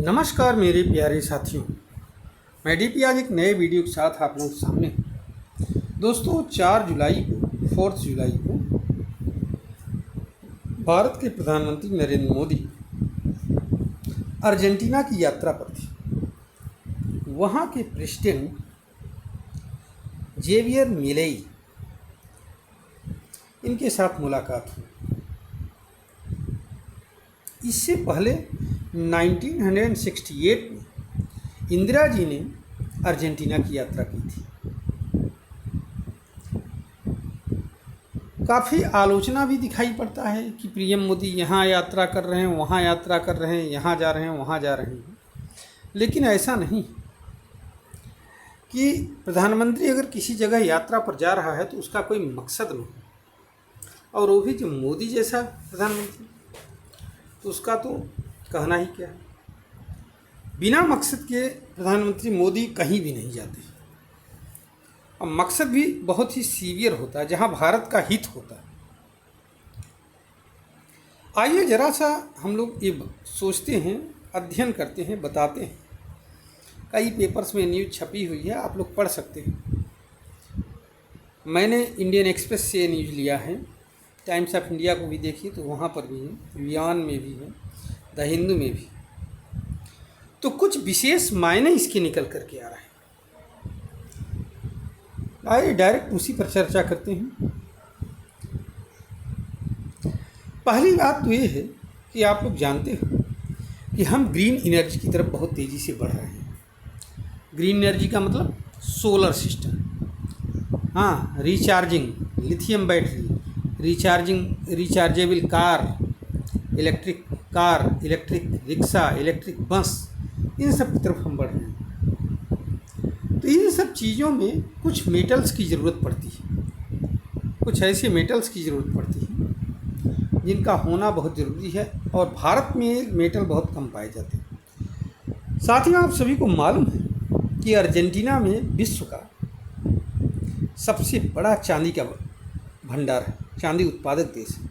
नमस्कार मेरे प्यारे साथियों। मैं डीपी आज एक नए वीडियो के साथ आप लोगों के सामने हूं। दोस्तों 4 जुलाई को भारत के प्रधानमंत्री नरेंद्र मोदी अर्जेंटीना की यात्रा पर थे। वहां के प्रेसिडेंट जेवियर मिलेई इनके साथ मुलाकात हुई। इससे पहले 1968 में इंदिरा जी ने अर्जेंटीना की यात्रा की थी। काफ़ी आलोचना भी दिखाई पड़ता है कि पीएम मोदी यहाँ यात्रा कर रहे हैं, वहाँ यात्रा कर रहे हैं, यहाँ जा रहे हैं, वहाँ जा रहे हैं। लेकिन ऐसा नहीं कि प्रधानमंत्री अगर किसी जगह यात्रा पर जा रहा है तो उसका कोई मकसद नहीं, और वो भी जो मोदी जैसा प्रधानमंत्री, तो उसका तो कहना ही क्या है। बिना मकसद के प्रधानमंत्री मोदी कहीं भी नहीं जाते। और मकसद भी बहुत ही सीवियर होता है, जहां भारत का हित होता है। आइए जरा सा हम लोग ये सोचते हैं, अध्ययन करते हैं, बताते हैं। कई पेपर्स में न्यूज़ छपी हुई है, आप लोग पढ़ सकते हैं। मैंने इंडियन एक्सप्रेस से न्यूज़ लिया है, टाइम्स ऑफ इंडिया को भी देखिए तो वहाँ पर भी है, वियान में भी है, द हिंदू में भी। तो कुछ विशेष मायने इसके निकल करके आ रहे हैं। आइए डायरेक्ट उसी पर चर्चा करते हैं। पहली बात तो ये है कि आप लोग जानते हो कि हम ग्रीन एनर्जी की तरफ बहुत तेज़ी से बढ़ रहे हैं। ग्रीन एनर्जी का मतलब सोलर सिस्टम, हाँ, recharging, lithium battery, rechargeable car, electric car, electric rickshaw, electric bus, इन सब की तरफ हम बढ़ रहे हैं। तो इन सब चीज़ों में कुछ मेटल्स की ज़रूरत पड़ती है, कुछ ऐसे मेटल्स की ज़रूरत पड़ती है जिनका होना बहुत ज़रूरी है, और भारत में मेटल बहुत कम पाए जाते हैं। साथ ही आप सभी को मालूम है कि अर्जेंटीना में विश्व का सबसे बड़ा चांदी का भंडार है, चांदी उत्पादक देश है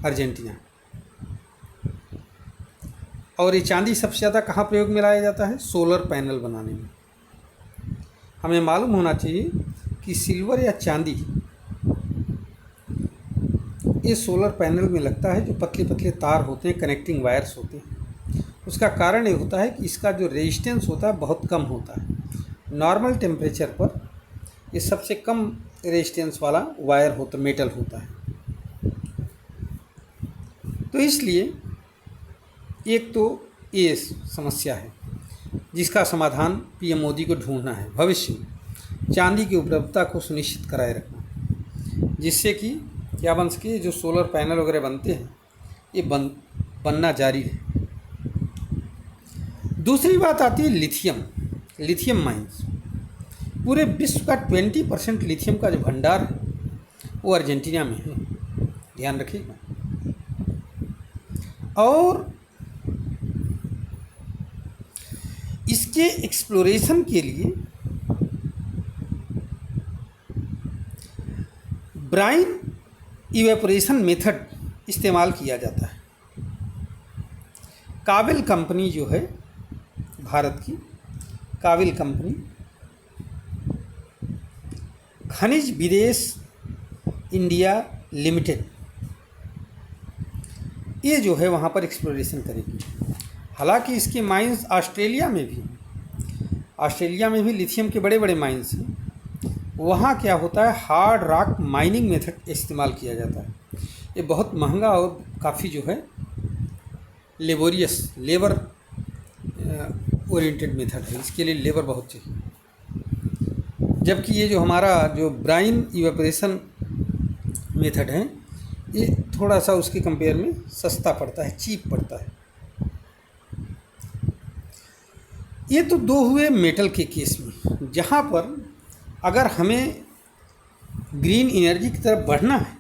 अर्जेंटीना। और ये चांदी सबसे ज़्यादा कहाँ प्रयोग में लाया जाता है? सोलर पैनल बनाने में। हमें मालूम होना चाहिए कि सिल्वर या चांदी ये सोलर पैनल में लगता है, जो पतले पतले तार होते हैं, कनेक्टिंग वायर्स होते हैं। उसका कारण ये होता है कि इसका जो रेजिस्टेंस होता है बहुत कम होता है। नॉर्मल टेम्परेचर पर ये सबसे कम रेजिस्टेंस वाला वायर होता, मेटल होता है। तो इसलिए एक तो ये समस्या है जिसका समाधान पीएम मोदी को ढूंढना है भविष्य में, चांदी की उपलब्धता को सुनिश्चित कराए रखना, जिससे कि क्या बन सके, जो सोलर पैनल वगैरह बनते हैं ये बनना जारी रहे। दूसरी बात आती है लिथियम माइंस। पूरे विश्व का 20% लिथियम का जो भंडार है वो अर्जेंटीना में है, ध्यान रखिएगा। और इसके एक्सप्लोरेशन के लिए ब्राइन इवेपोरेशन मेथड इस्तेमाल किया जाता है। काबिल कंपनी जो है भारत की, काबिल कंपनी खनिज विदेश इंडिया लिमिटेड, ये जो है वहाँ पर एक्सप्लोरेशन करेगी। हालांकि इसके माइंस ऑस्ट्रेलिया में भी लिथियम के बड़े बड़े माइंस हैं। वहाँ क्या होता है, हार्ड रॉक माइनिंग मेथड इस्तेमाल किया जाता है। ये बहुत महंगा और काफ़ी जो है लेबर ओरिएंटेड मेथड है। इसके लिए लेबर बहुत चाहिए। जबकि ये जो हमारा जो ब्राइन इवेपोरेशन मेथड है ये थोड़ा सा उसके कंपेयर में सस्ता पड़ता है, चीप पड़ता है। ये तो दो हुए मेटल के केस में, जहाँ पर अगर हमें ग्रीन एनर्जी की तरफ बढ़ना है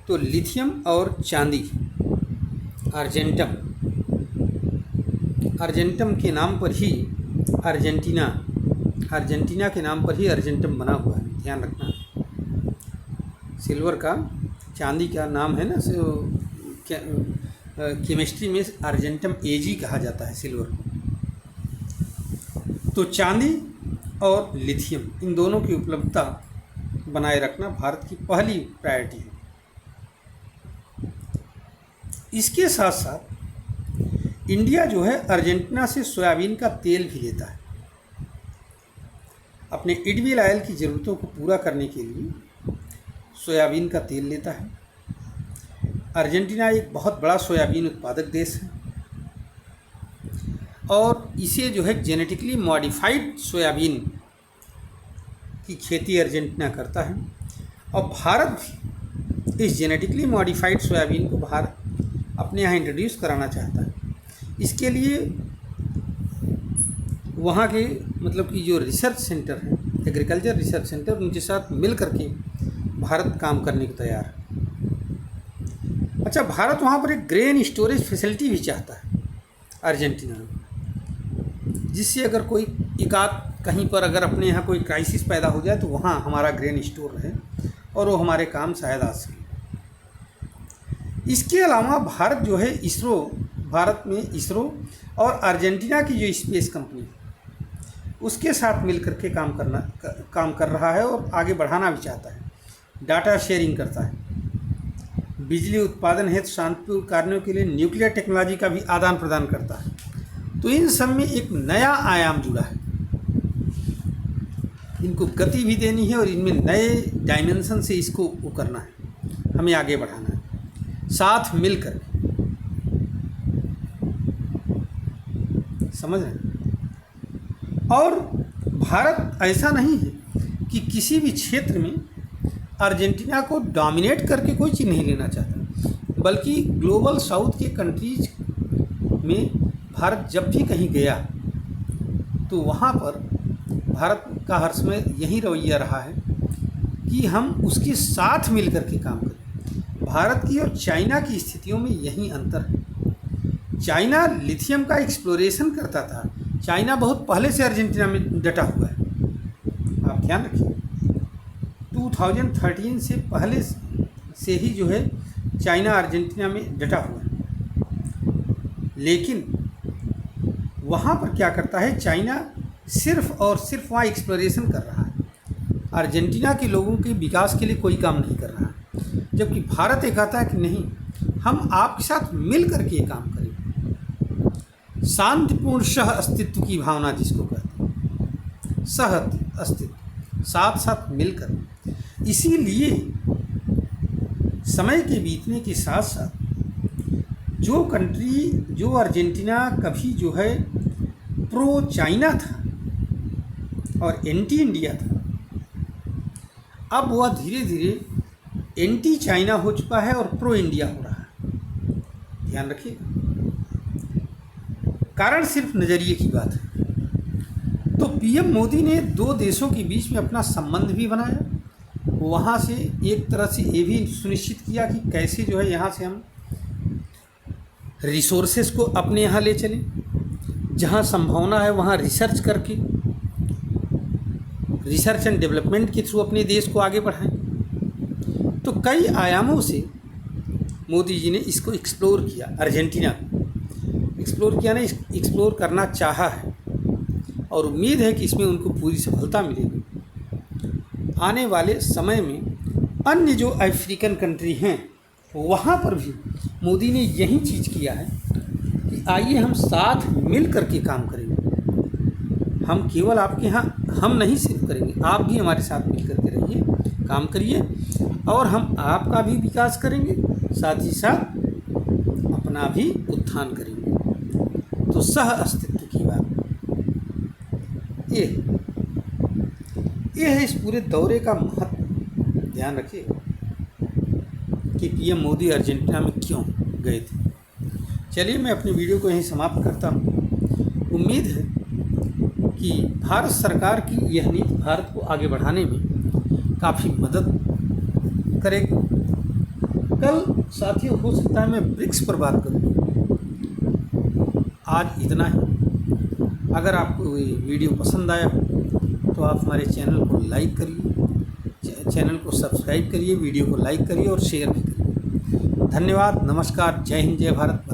तो लिथियम और चांदी, अर्जेंटम के नाम पर ही अर्जेंटीना के नाम पर ही अर्जेंटम बना हुआ है, ध्यान रखना। सिल्वर का, चांदी का नाम है ना, केमिस्ट्री में अर्जेंटम एजी कहा जाता है सिल्वर को। तो चांदी और लिथियम इन दोनों की उपलब्धता बनाए रखना भारत की पहली प्रायोरिटी है। इसके साथ साथ इंडिया जो है अर्जेंटीना से सोयाबीन का तेल भी लेता है। अपने एडिबल ऑयल की ज़रूरतों को पूरा करने के लिए सोयाबीन का तेल लेता है। अर्जेंटीना एक बहुत बड़ा सोयाबीन उत्पादक देश है और इसे जो है जेनेटिकली मॉडिफाइड सोयाबीन की खेती अर्जेंटीना करता है और भारत भी इस जेनेटिकली मॉडिफाइड सोयाबीन को भारत अपने यहाँ इंट्रोड्यूस कराना चाहता है। इसके लिए वहाँ के मतलब कि जो रिसर्च सेंटर है, एग्रीकल्चर रिसर्च सेंटर, उनके साथ मिल करके भारत काम करने को तैयार है। अच्छा, भारत वहाँ पर एक ग्रेन स्टोरेज फैसिलिटी भी चाहता है अर्जेंटीना में, जिससे अगर कोई एकाध कहीं पर अगर अपने यहाँ कोई क्राइसिस पैदा हो जाए तो वहाँ हमारा ग्रेन स्टोर रहे और वो हमारे काम शायद आ सके। इसके अलावा भारत जो है भारत में इसरो और अर्जेंटीना की जो स्पेस कंपनी है उसके साथ मिल करके काम कर रहा है और आगे बढ़ाना भी चाहता है। डाटा शेयरिंग करता है, बिजली उत्पादन हेतु शांतिपूर्ण कार्यों के लिए न्यूक्लियर टेक्नोलॉजी का भी आदान प्रदान करता है। तो इन सब में एक नया आयाम जुड़ा है, इनको गति भी देनी है और इनमें नए डायमेंशन से इसको वो करना है, हमें आगे बढ़ाना है साथ मिलकर। समझ रहे हैं? और भारत ऐसा नहीं है कि किसी भी क्षेत्र में अर्जेंटीना को डोमिनेट करके कोई चीज़ नहीं लेना चाहता, बल्कि ग्लोबल साउथ के कंट्रीज में भारत जब भी कहीं गया तो वहाँ पर भारत का हर समय यही रवैया रहा है कि हम उसके साथ मिल कर के काम करें। भारत की और चाइना की स्थितियों में यही अंतर है। चाइना लिथियम का एक्सप्लोरेशन करता था, चाइना बहुत पहले से अर्जेंटीना में डटा हुआ है, आप ध्यान रखिए। 2013 से पहले से ही जो है चाइना अर्जेंटीना में डटा हुआ है, लेकिन वहाँ पर क्या करता है, चाइना सिर्फ और सिर्फ वहाँ एक्सप्लोरेशन कर रहा है, अर्जेंटीना के लोगों के विकास के लिए कोई काम नहीं कर रहा है। जबकि भारत एक आता है कि नहीं, हम आपके साथ मिल करके ये काम करेंगे। शांतिपूर्ण सह अस्तित्व की भावना जिसको कहते हैं, सह अस्तित्व, साथ साथ मिलकर। इसीलिए समय के बीतने के साथ साथ जो अर्जेंटीना कभी जो है प्रो चाइना था और एंटी इंडिया था, अब वह धीरे धीरे एंटी चाइना हो चुका है और प्रो इंडिया हो रहा है। ध्यान रखिए, कारण सिर्फ नज़रिए की बात है। तो पीएम मोदी ने दो देशों के बीच में अपना संबंध भी बनाया, वहाँ से एक तरह से ये भी सुनिश्चित किया कि कैसे जो है यहाँ से हम रिसोर्सेज को अपने यहाँ ले चलें, जहाँ संभावना है वहाँ रिसर्च करके, रिसर्च एंड डेवलपमेंट के थ्रू अपने देश को आगे बढ़ाएं। तो कई आयामों से मोदी जी ने इसको एक्सप्लोर किया, अर्जेंटीना एक्सप्लोर करना चाहा है और उम्मीद है कि इसमें उनको पूरी सफलता मिलेगी। आने वाले समय में अन्य जो अफ्रीकन कंट्री हैं वहाँ पर भी मोदी ने यही चीज़ किया है कि आइए हम साथ मिल करके काम करेंगे। हम केवल आपके यहाँ हम नहीं सिर्फ करेंगे, आप भी हमारे साथ मिल करके रहिए, काम करिए और हम आपका भी विकास करेंगे, साथ ही साथ अपना भी उत्थान करेंगे। तो सह अस्तित्व की बात ये है इस पूरे दौरे का महत्व। ध्यान रखिए कि पीएम मोदी अर्जेंटीना में क्यों गए थे। चलिए, मैं अपनी वीडियो को यहीं समाप्त करता हूँ। उम्मीद है कि भारत सरकार की यह नीति भारत को आगे बढ़ाने में काफ़ी मदद करेगी। कल साथियों हो सकता है मैं ब्रिक्स पर बात करूँ। आज इतना ही। अगर आपको ये वीडियो पसंद आया तो आप हमारे चैनल को लाइक करिए, चैनल को सब्सक्राइब करिए, वीडियो को लाइक करिए और शेयर भी करिए। धन्यवाद, नमस्कार, जय हिंद, जय भारत।